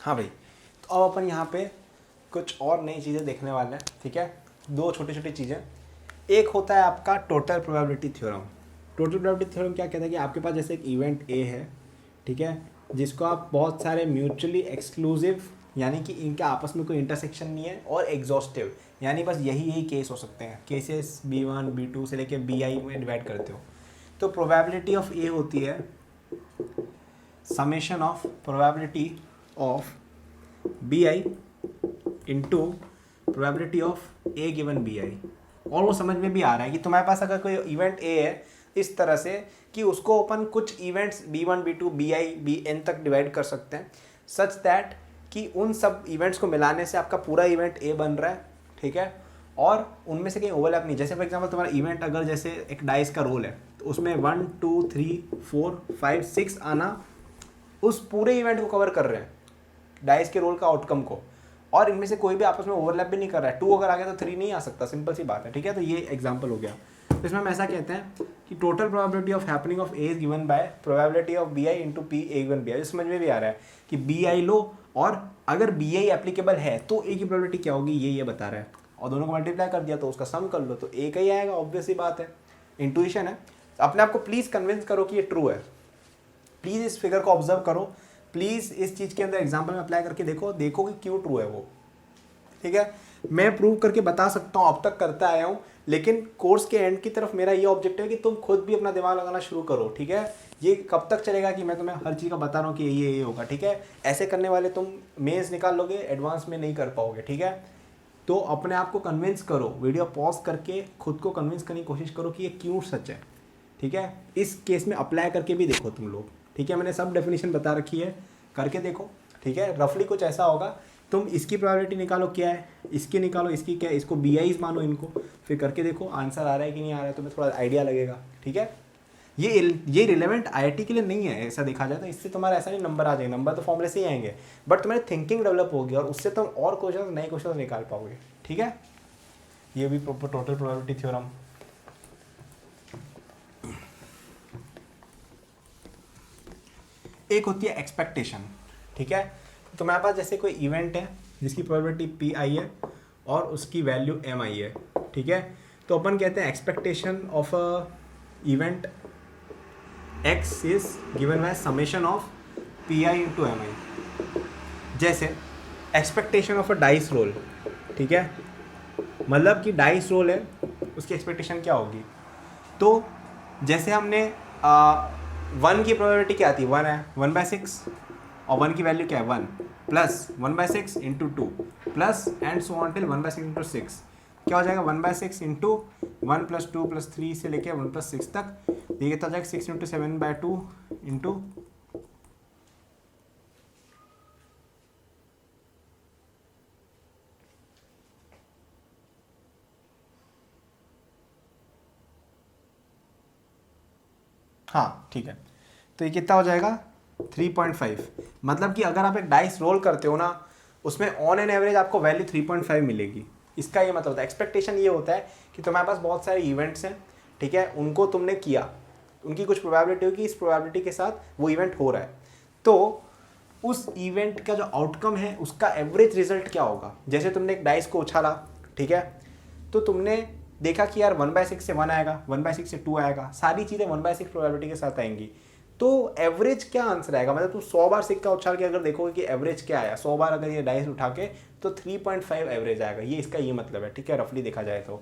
हाँ भाई, तो अब अपन यहाँ पे कुछ और नई चीज़ें देखने वाले हैं, ठीक है। दो छोटी छोटी चीज़ें। एक होता है आपका total probability theorem. Total probability theorem क्या कहता है कि आपके पास जैसे एक इवेंट ए है, ठीक है, जिसको आप बहुत सारे म्यूचुअली एक्सक्लूसिव, यानी कि इनके आपस में कोई इंटरसेक्शन नहीं है, और एग्जॉस्टिव, यानी बस यही यही केस हो सकते हैं। केसेस B1 B2 से लेके BI में डिवाइड करते हो। तो प्रोबेबिलिटी ऑफ ए होती है summation of probability of BI into probability of A given BI। और वो समझ में भी आ रहा है कि तुम्हारे पास अगर कोई इवेंट ए है इस तरह से कि उसको अपन कुछ events B1 B2 BI BN तक डिवाइड कर सकते हैं, सच दैट कि उन सब इवेंट्स को मिलाने से आपका पूरा इवेंट ए बन रहा है, ठीक है, और उनमें से कहीं ओवरलैप नहीं। जैसे फॉर एग्जांपल तुम्हारा इवेंट अगर जैसे एक डाइस का रोल है, तो उसमें 1 2 3 4 5 6 आना उस पूरे इवेंट को कवर कर रहे हैं, डाइस के रोल का आउटकम को, और इनमें से कोई भी आपस में ओवरलैप भी नहीं कर रहा है। 2 अगर आ गया तो 3 नहीं आ सकता, सिंपल सी बात है, ठीक है। तो ये एग्जांपल हो गया। तो इसमें हम ऐसा कहते हैं कि total probability of happening of A is given by probability of BI into P A given BI। समझ में भी आ रहा है कि BI लो, और अगर BI एप्लीकेबल है तो ए की प्रोबेबिलिटी क्या होगी ये बता रहा है, और दोनों को मल्टीप्लाई कर दिया तो उसका सम कर लो तो ए का ही आएगा, ऑब्वियस सी बात है, इंट्यूशन है। अपने आप को प्लीज़ कन्विंस करो कि ये ट्रू है। प्लीज़ इस फिगर को ऑब्जर्व करो, प्लीज़ इस चीज़ के अंदर एग्जाम्पल में अप्लाई करके देखो कि क्यों ट्रू है वो, ठीक है। मैं प्रूव करके बता सकता हूँ, अब तक करता आया हूँ, लेकिन कोर्स के एंड की तरफ मेरा ये ऑब्जेक्टिव है कि तुम खुद भी अपना दिमाग लगाना शुरू करो, ठीक है। ये कब तक चलेगा कि मैं तुम्हें हर चीज़ का बता रहा हूँ कि ये होगा, ठीक है। ऐसे करने वाले तुम मेंस निकाल लोगे, एडवांस में नहीं कर पाओगे, ठीक है। तो अपने आप को कन्विंस करो, वीडियो पॉज करके खुद को कन्विंस करने की कोशिश करो कि ये क्यों सच है, ठीक है। इस केस में अप्लाई करके भी देखो तुम लोग, ठीक है। मैंने सब डेफिनेशन बता रखी है, करके देखो, ठीक है। रफली कुछ ऐसा होगा, तुम इसकी प्रोबेबिलिटी निकालो क्या है, इसकी निकालो इसकी क्या है, इसको BIs मानो इनको, फिर करके देखो आंसर आ रहा है कि नहीं आ रहा है, तुम्हें थोड़ा आइडिया लगेगा, ठीक है। ये रिलेवेंट IIT के लिए नहीं है, ऐसा देखा जाए तो। इससे तुम्हारा ऐसा नहीं नंबर आ जाएंगे, नंबर तो फॉर्मूले से ही आएंगे, बट तुम्हारी थिंकिंग डेवलप होगी और उससे तुम और क्वेश्चन नए क्वेश्चन निकाल पाओगे, ठीक है। ये भी टोटल प्रोबेबिलिटी थ्योरम। एक होती है एक्सपेक्टेशन, ठीक है। तो तुम्हारे पास जैसे कोई इवेंट है जिसकी प्रोबेबिलिटी PI है और उसकी वैल्यू MI है, ठीक है। तो अपन कहते हैं expectation of a event X is given by summation of PI into MI। जैसे expectation of a dice role, ठीक है, मतलब कि डाइस रोल है, उसकी एक्सपेक्टेशन क्या होगी। तो जैसे हमने 1 की प्रोबेबिलिटी क्या आती है, 1 है, 1/6, और 1 की वैल्यू क्या है 1, plus 1/6 into 2 plus and so on till 1/6 into 6, क्या हो जाएगा 1/6 इंटू 1 + 2 + 3 से लेके 1 + 6 तक। ये कितना हो जाएगा 6 इंटू 7/2 इंटू, हाँ ठीक है, तो ये कितना हो जाएगा 3.5। मतलब कि अगर आप एक डाइस रोल करते हो ना, उसमें ऑन एन एवरेज आपको वैल्यू 3.5 मिलेगी। इसका ये मतलब होता है, एक्सपेक्टेशन ये होता है कि तुम्हारे पास बहुत सारे इवेंट्स हैं, ठीक है, उनको तुमने किया, उनकी कुछ प्रोबेबिलिटी होगी, इस प्रोबेबिलिटी के साथ वो इवेंट हो रहा है, तो उस इवेंट का जो आउटकम है उसका एवरेज रिजल्ट क्या होगा। जैसे तुमने एक डाइस को उछाला, ठीक है, तो तुमने देखा कि यार 1/6 से 1 आएगा, 1/6 से 2 आएगा, सारी चीज़ें 1/6 प्रोबेबिलिटी के साथ आएंगी, तो एवरेज क्या आंसर आएगा। मतलब तुम 100 बार सिक्का उछाल के अगर देखोगे कि एवरेज क्या आया, 100 बार अगर ये डाइस उठा के, तो 3.5 एवरेज आएगा। ये इसका ये मतलब है, ठीक है, रफली देखा जाए तो।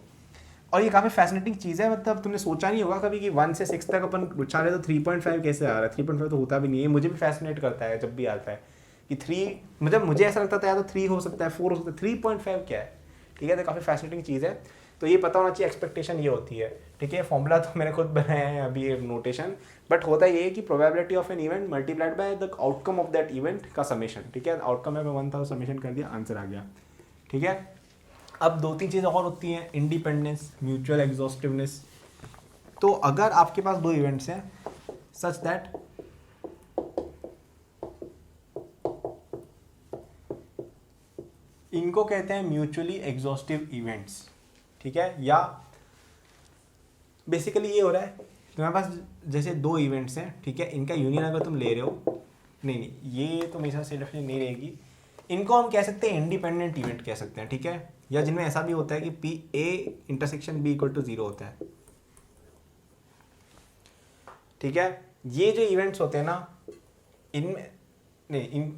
और ये काफ़ी फैसिनेटिंग चीज़ है, मतलब तुमने सोचा नहीं होगा कभी कि 1 से 6 तक अपन उछाले तो 3.5 कैसे आ रहा है। 3.5 तो होता भी नहीं है, मुझे भी फैसिनेट करता है जब भी आता है कि 3, मतलब मुझे ऐसा लगता था या तो 3 हो सकता है, 4 हो सकता है, 3.5 क्या है, ठीक है। तो काफ़ी फैसिनेटिंग चीज़ है, तो ये पता होना चाहिए एक्सपेक्टेशन ये होती है, ठीक है। फॉर्मूला तो मैंने खुद बनाया है अभी एक नोटेशन, बट होता ये है कि probability of an event multiplied by the outcome of that event का समेशन, ठीक है। आउटकम है 1 था, समेशन कर दिया, आंसर आ गया, ठीक है। अब 2-3 चीज़ें और होती हैं, इंडिपेंडेंस, म्यूचुअल एग्जॉस्टिवनेस। तो अगर आपके पास 2 इवेंट्स हैं सच दैट इनको कहते हैं म्यूचुअली एग्जॉस्टिव इवेंट्स, ठीक है। या बेसिकली ये हो रहा है तुम्हारे पास जैसे 2 इवेंट्स हैं, ठीक है, इनका यूनियन अगर तुम ले रहे हो, नहीं ये तो मेरे साथ से डेफिनेटली नहीं रहेगी, इनको हम कह सकते हैं इंडिपेंडेंट इवेंट कह सकते हैं, ठीक है, या जिनमें ऐसा भी होता है कि P A intersection B equal to 0 होता है, ठीक है। ये जो इवेंट्स होते हैं ना, इनमें नहीं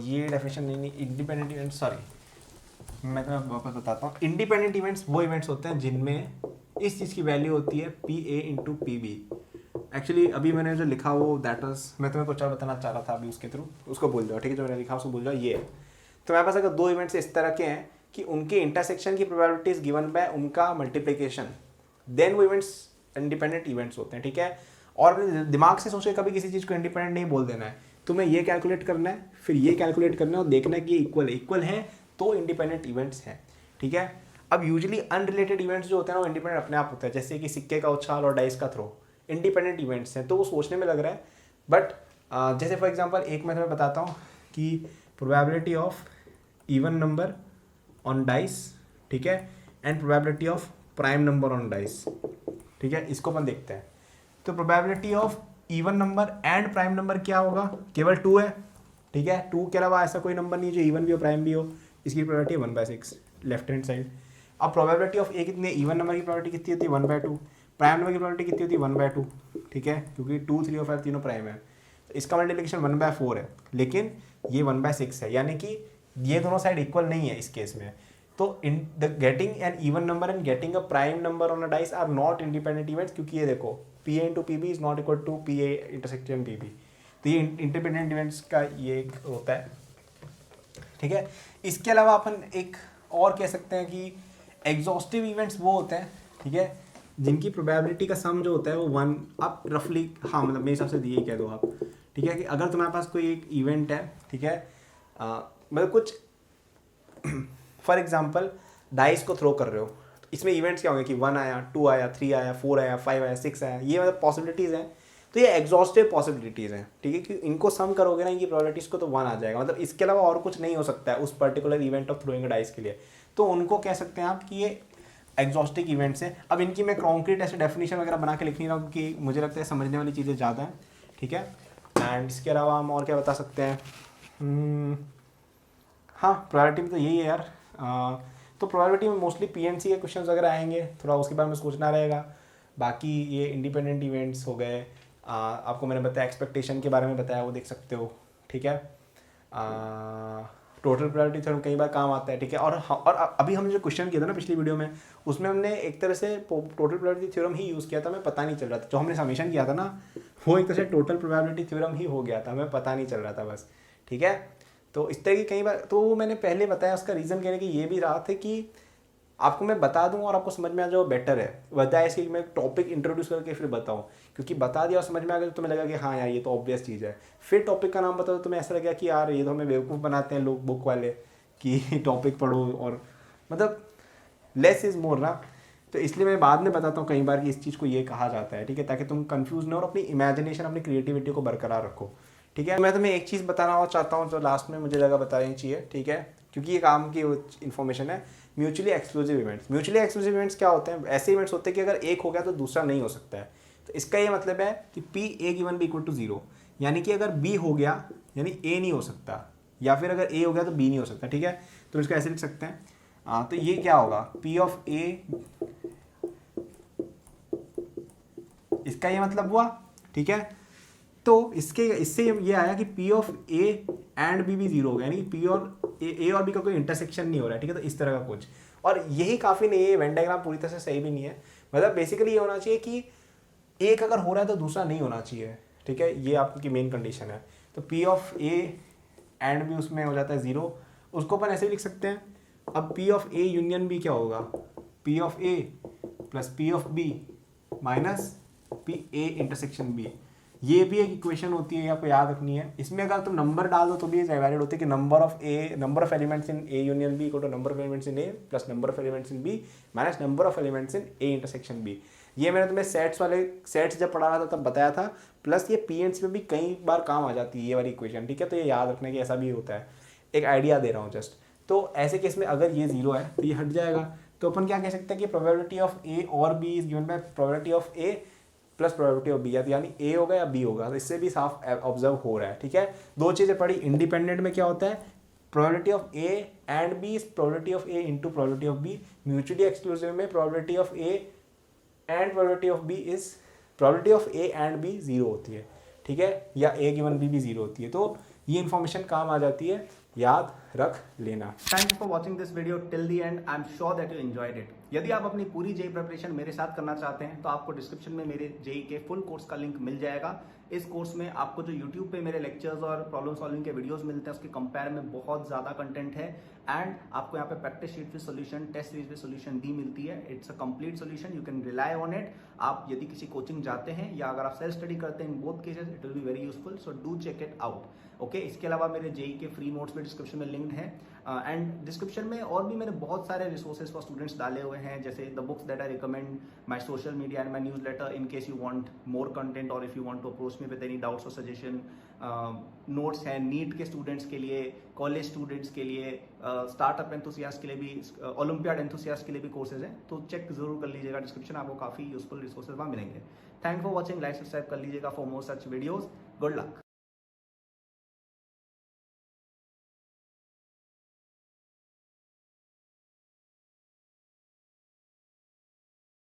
ये डेफिनेशन नहीं, इंडिपेंडेंट इवेंट, सॉरी मैं तुम्हें वापस बताता हूँ। इंडिपेंडेंट इवेंट्स वो इवेंट्स होते हैं जिनमें इस चीज़ की वैल्यू होती है P A into P B. Actually अभी मैंने जो लिखा वो दैट वाज, मैं तुम्हें कुछ और बताना चाह रहा था अभी उसके थ्रू, उसको भूल जाओ, ठीक है, जो मैंने लिखा उसको भूल जाओ। ये है तो मेरे पास अगर दो इवेंट्स इस तरह के हैं कि उनके इंटरसेक्शन की प्रोबेबिलिटी इज गिवन बाय उनका मल्टीप्लिकेशन, देन वो इवेंट्स इंडिपेंडेंट इवेंट्स होते हैं, ठीक है। और दिमाग से सोच के कभी किसी चीज़ को इंडिपेंडेंट नहीं बोल देना है, तुम्हें ये कैलकुलेट करना है, फिर ये कैलकुलेट करना है और देखना है कि इक्वल है तो इंडिपेंडेंट इवेंट्स हैं, ठीक है। अब यूजुअली अनरिलेटेड इवेंट्स जो होते हैं ना वो इंडिपेंडेंट अपने आप होता है, जैसे कि सिक्के का उछाल और डाइस का थ्रो इंडिपेंडेंट इवेंट्स हैं, तो वो सोचने में लग रहा है। बट जैसे फॉर एग्जांपल एक मैं तुम्हें बताता हूँ कि probability of even number on dice, ठीक है, and probability of prime number on dice, ठीक है, इसको अपन देखते हैं। तो probability of even number and prime number क्या होगा, केवल 2 है, ठीक है, 2 के अलावा ऐसा कोई नंबर नहीं जो इवन भी हो प्राइम भी हो, इसकी प्रोबेबिलिटी है 1/6 लेफ्ट हैंड साइड। अब प्रोबेबिलिटी ऑफ ए कितनी है, इवन नंबर की प्रोबेबिलिटी कितनी होती है 1/2, प्राइम नंबर की प्रोबेबिलिटी कितनी होती है 1/2, ठीक है, क्योंकि 2, 3 और 5 तीनों प्राइम है, तो इसका मल्टीप्लिकेशन 1/4 है, लेकिन ये 1/6 है, यानी कि ये दोनों साइड इक्वल नहीं है इस केस में। तो in the getting an even number and getting a prime number on a dice are not independent events, क्योंकि ये देखो P A into P B is not equal to P A intersection P B, तो ये independent events का ये एक होता है, ठीक है। इसके अलावा अपन एक और कह सकते हैं कि एग्जॉस्टिव इवेंट्स वो होते हैं, ठीक है, जिनकी प्रोबेबिलिटी का सम जो होता है वो 1, आप रफली, हाँ मतलब मेरे हिसाब से दिए कह दो आप, ठीक है, कि अगर तुम्हारे पास कोई एक इवेंट है, ठीक है, मतलब कुछ फॉर एग्जांपल डाइस को थ्रो कर रहे हो, तो इसमें इवेंट्स क्या होंगे कि 1 आया, 2 आया, 3 आया, 4 आया, 5 आया, 6 आया, ये मतलब पॉसिबिलिटीज़ हैं, तो ये एग्जॉस्टिव पॉसिबिलिटीज़ हैं, ठीक है, कि इनको सम करोगे ना इनकी प्रोबेबिलिटीज़ को तो 1 आ जाएगा, मतलब इसके अलावा और कुछ नहीं हो सकता है उस particular event of throwing dice के लिए, तो उनको कह सकते हैं आप कि ये एग्जॉस्टिक इवेंट्स हैं। अब इनकी मैं कॉन्क्रीट ऐसे डेफिनेशन वगैरह बना के लिख नहीं रहा हूँ क्योंकि मुझे लगता है समझने वाली चीज़ें ज़्यादा हैं, ठीक है। एंड इसके अलावा हम और क्या बता सकते हैं, हाँ प्रोबेबिलिटी में तो यही है यार, तो प्रोबेबिलिटी में मोस्टली पीएनसी के क्वेश्चन वगैरह आएंगे, थोड़ा उसके बारे में सोचना रहेगा। बाकी ये इंडिपेंडेंट इवेंट्स हो गए, आपको मैंने बताया एक्सपेक्टेशन के बारे में बताया, वो देख सकते हो, ठीक है। टोटल प्रोबेबिलिटी थ्योरम कई बार काम आता है, ठीक है। और अभी हमने जो क्वेश्चन किया था ना पिछली वीडियो में, उसमें हमने एक तरह से टोटल प्रोबेबिलिटी थ्योरम ही यूज़ किया था, हमें पता नहीं चल रहा था, जो हमने समेशन किया था ना वो एक तरह से टोटल प्रोबेबिलिटी थ्योरम ही हो गया था, हमें पता नहीं चल रहा था बस, ठीक है। तो इस तरह की कई बार, तो वो मैंने पहले बताया, उसका रीज़न कहने की ये भी रहा था कि आपको मैं बता दूं और आपको समझ में आ जाओ बेटर है, वजह इसकी मैं टॉपिक इंट्रोड्यूस करके फिर बताऊं, क्योंकि बता दिया और समझ में आ गया तो तुम्हें लगा कि हाँ यार ये तो ऑब्वियस चीज़ है, फिर टॉपिक का नाम बताओ तो तुम्हें ऐसा लगा कि यार ये तो हमें बेवकूफ़ बनाते हैं लोग बुक वाले कि टॉपिक पढ़ो, और मतलब लेस इज़ मोर ना, तो इसलिए मैं बाद में बताता हूँ कई बार कि इस चीज़ को ये कहा जाता है, ठीक है, ताकि तुम कंफ्यूज ना हो और अपनी इमेजिनेशन अपनी क्रिएटिविटी को बरकरार रखो, ठीक है। मैं तुम्हें एक चीज़ बताना और चाहता हूँ जो लास्ट में मुझे लगा बतानी चाहिए, ठीक है, क्योंकि ये काम की इन्फॉर्मेशन है। Mutually exclusive events, mutually exclusive events क्या होते हैं, ऐसे इवेंट्स होते हैं कि अगर एक हो गया तो दूसरा नहीं हो सकता है, तो इसका ये मतलब है कि P A given B equal to 0, यानी कि अगर बी हो गया यानी ए नहीं हो सकता, या फिर अगर ए हो गया तो बी नहीं हो सकता, ठीक है। तो इसको ऐसे लिख सकते हैं, तो ये क्या होगा, पी ऑफ ए, इसका ये मतलब हुआ, ठीक है। तो इससे ये आया कि P of A and B भी 0 हो गया, यानी पी और ए और बी का कोई इंटरसेक्शन नहीं हो रहा है, ठीक है, तो इस तरह का कुछ, और यही काफ़ी नहीं है, वेन डायग्राम पूरी तरह से सही भी नहीं है, मतलब बेसिकली ये होना चाहिए कि एक अगर हो रहा है तो दूसरा नहीं होना चाहिए, ठीक है, ये आपकी मेन कंडीशन है। तो P of A and B उसमें हो जाता है 0, उसको अपन ऐसे भी लिख सकते हैं। अब P of A union B क्या होगा, P of A plus P of B minus P A intersection B, ये भी एक इक्वेशन होती है, आपको याद रखनी है। इसमें अगर तुम नंबर डाल दो तो भी वैलिड होती है कि number of elements in A union B equal to number of elements in A plus number of elements in B minus number of elements in A intersection B. ये मैंने तुम्हें सेट्स जब पढ़ा रहा था तब बताया था, प्लस ये पीएनसी में भी कई बार काम आ जाती है ये वाली इक्वेशन, ठीक है, तो ये याद रखने की ऐसा भी होता है, एक आइडिया दे रहा हूँ जस्ट। तो ऐसे केस में अगर ये 0 है तो ये हट जाएगा, तो अपन क्या कह सकते हैं कि प्रोबेबिलिटी ऑफ ए और B is given by probability of A plus probability of B, यानी ए होगा या बी होगा, तो इससे भी साफ ऑब्जर्व हो रहा है, ठीक है। दो चीज़ें पढ़ी, इंडिपेंडेंट में क्या होता है, probability of A and B is probability of A into probability of B, mutually exclusive में probability of A and probability of B is probability of A and B zero होती है, ठीक है, या ए गिवन बी भी zero होती है। तो ये इन्फॉर्मेशन काम आ जाती है, याद रख लेना। Thanks for watching this video till the end. I am sure that you enjoyed it. यदि आप अपनी पूरी जेई प्रिपरेशन मेरे साथ करना चाहते हैं तो आपको डिस्क्रिप्शन में मेरे जेई के फुल कोर्स का लिंक मिल जाएगा। इस कोर्स में आपको जो यूट्यूब पे मेरे लेक्चर्स और प्रॉब्लम सॉल्विंग के वीडियोस मिलते हैं उसके कंपेयर में बहुत ज्यादा कंटेंट है, एंड आपको यहाँ पे practice sheet with solution, test series with solution दी मिलती है। It's a complete solution, you can rely on it. आप यदि किसी कोचिंग जाते हैं या अगर आप सेल्फ स्टडी करते हैं, in both cases it will be very useful, so do check it out. Okay, इसके अलावा मेरे जेई के फ्री नोट्स भी डिस्क्रिप्शन में लिंक्ड है, एंड डिस्क्रिप्शन में और भी मैंने बहुत सारे रिसोर्सेज फॉर स्टूडेंट्स डाले हुए हैं, जैसे the books that I recommend, my social media and my newsletter in case you want more content और if you want to approach me with any doubts और सजेशन। नोट्स हैं नीट के students के लिए, कॉलेज स्टूडेंट्स के लिए, startup enthusiast के लिए भी, ओलंपियाड एंथुसियास्ट के लिए भी कोर्सेज हैं, तो चेक जरूर कर लीजिएगा डिस्क्रिप्शन, आपको काफी यूजफुल रिसोर्सेज वहाँ मिलेंगे। Thank for watching, like subscribe कर लीजिएगा for more such videos. Good luck.